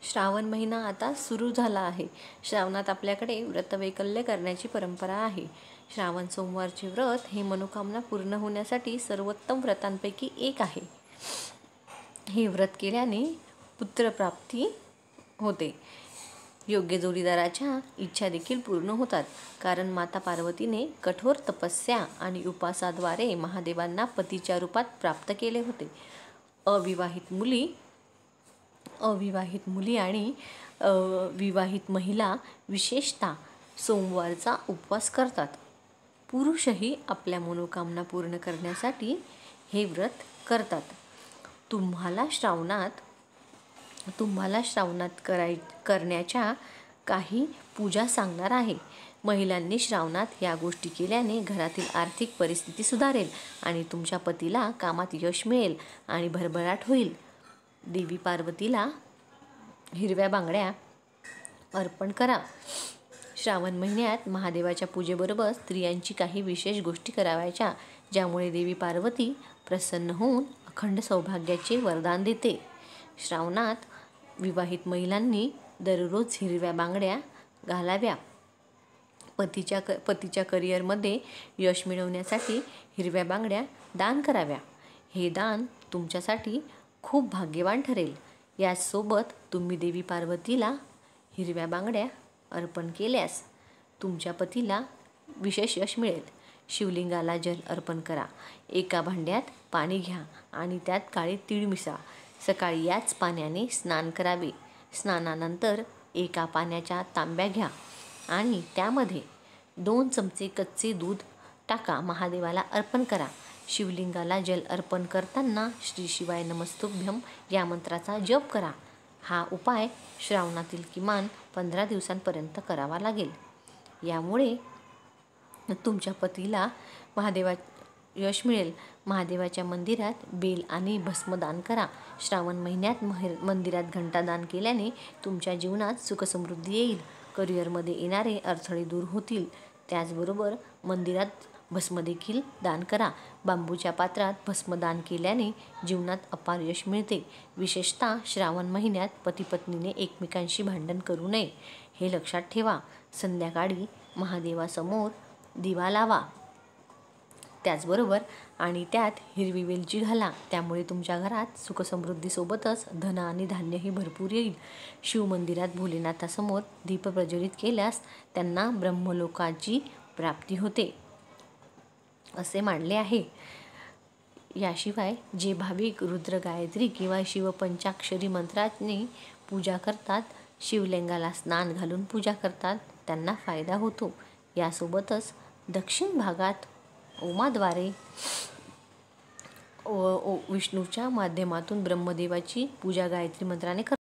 श्रावण महिना आता सुरू झाला आहे. श्रावणात आपल्याकडे व्रतवैकल्य करण्याची परंपरा आहे. श्रावण सोमवारचे व्रत हे मनोकामना पूर्ण होण्यासाठी सर्वोत्तम व्रतांपैकी एक आहे. हे व्रत केल्याने पुत्रप्राप्ती होते. योग्य जोडीदाराच्या इच्छा देखील पूर्ण होतात. कारण माता पार्वतीने कठोर तपस्या आणि उपासाद्वारे महादेवांना पतीच्या रूपात प्राप्त केले होते. अविवाहित मुली आणि विवाहित महिला विशेषतः सोमवारचा उपवास करतात. पुरुषही आपल्या मनोकामना पूर्ण करण्यासाठी हे व्रत करतात. तुम्हाला श्रावणात करण्याच्या काही पूजा सांगणार आहे. महिलांनी श्रावणात या गोष्टी केल्याने घरातील आर्थिक परिस्थिती सुधारेल आणि तुमच्या पतीला कामात यश मिळेल आणि भरभराट होईल. देवी पार्वतीला हिरव्या बांगड्या अर्पण करा. श्रावण महिन्यात महादेवाच्या पूजेबरोबर स्त्रियांची काही विशेष गोष्टी करावयाच्या, ज्यामुळे देवी पार्वती प्रसन्न होऊन अखंड सौभाग्याचे वरदान देते. श्रावणात विवाहित महिलांनी दररोज हिरव्या बांगड्या घालाव्या. पतीच्या करिअरमध्ये यश मिळवण्यासाठी हिरव्या बांगड्या दान कराव्या. हे दान तुमच्यासाठी खूप भाग्यवान ठरेल. याचसोबत तुम्ही देवी पार्वतीला हिरव्या बांगड्या अर्पण केल्यास तुमच्या पतीला विशेष यश मिळेल. शिवलिंगाला जल अर्पण करा. एका भांड्यात पाणी घ्या आणि त्यात काळे तीळ मिसळा. सकाळी याच पाण्याने स्नान करावे. स्नानानंतर एका पाण्याच्या तांब्या घ्या आणि त्यामध्ये 2 चमचे कच्चे दूध टाका. महादेवाला अर्पण करा. शिवलिंगाला जल अर्पण करताना श्री शिवाय नमस्तुभ्यम या मंत्राचा जप करा. हा उपाय श्रावणातील किमान 15 दिवसांपर्यंत करावा लागेल. यामुळे तुमच्या पतीला यश मिळेल. महादेवाच्या मंदिरात बेल आणि भस्म दान करा. श्रावण महिन्यात मंदिरात घंटा दान केल्याने तुमच्या जीवनात सुखसमृद्धी येईल. करिअरमध्ये येणारे अडथळे दूर होतील. त्याचबरोबर मंदिरात भस्म देखील दान करा. बांबूच्या पात्रात भस्म दान केल्याने जीवनात अपार यश मिळते. विशेषतः श्रावण महिन्यात पती-पत्नीने एकमेकांशी भांडण करू नये, हे लक्षात ठेवा. संध्याकाळी महादेवासमोर दिवा लावा. त्याचबरोबर आणि त्यात हिरवी वेलची घाला. त्यामुळे तुमच्या घरात सुखसमृद्धीसोबतच धन आणि धान्यही भरपूर येईल. शिवमंदिरात भोलेनाथासमोर दीप प्रज्वलित केल्यास त्यांना ब्रह्मलोकाची प्राप्ती होते, असे मानले आहे. याशिवाय जे भाविक रुद्र, गायत्री किंवा शिवपंचाक्षरी मंत्राने पूजा करतात, शिवलिंगाला स्नान घालून पूजा करतात, त्यांना फायदा होतो. यासोबतच दक्षिण भागात ओमाद्वारे विष्णूच्या माध्यमातून ब्रह्मदेवाची पूजा गायत्री मंत्राने करतात.